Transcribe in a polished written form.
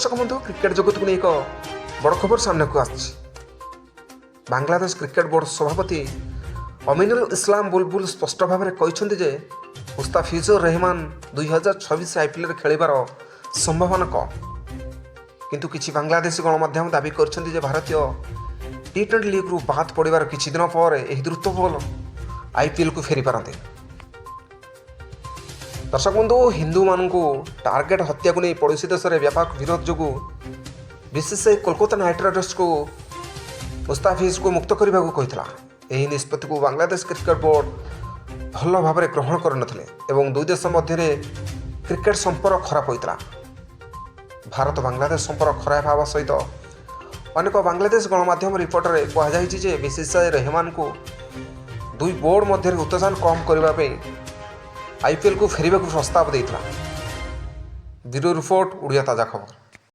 दर्शक बंधु क्रिकेट जगत को नहीं एक बड़ खबर सामने को आछि। बांग्लादेश क्रिकेट बोर्ड सभापति अमीनुल इस्लाम बुलबुल स्पष्ट भाव में कहते जे मुस्ताफिजुर रहमान 2026 आईपीएल खेलिबार संभावना कम, किंतु किछि बांग्लादेशी गणमाध्यम दाबी करछन्ति भारतीय टी20 लीग रु बाद पड़िबार किछि दिन पर एही द्रुत बॉल आईपीएल को फेरी पारते। दर्शक बंधु, हिंदू मानू टार्गेट हत्या को नहीं पड़ोशी देश में व्यापक विरोध जो बीसीसीआई कोलकाता नाइट राइडर्स को मुस्ताफिज को मुक्त करने को कहता। यह निष्पत्ति को बांग्लादेश क्रिकेट बोर्ड भल भाव में ग्रहण कर दुई देश मध्य क्रिकेट संपर्क खराब होता। भारत बांग्लादेश संपर्क खराब होगा सहित अनेक बांग्लादेश गणमाध्यम रिपोर्ट में कहुई बीसीसीआई रहमान को दुई बोर्ड मध्य उत्तेजना कम करने आईपीएल को फेरने को प्रस्ताव देता। ब्यूरो रिपोर्ट, ओडिया ताजा खबर।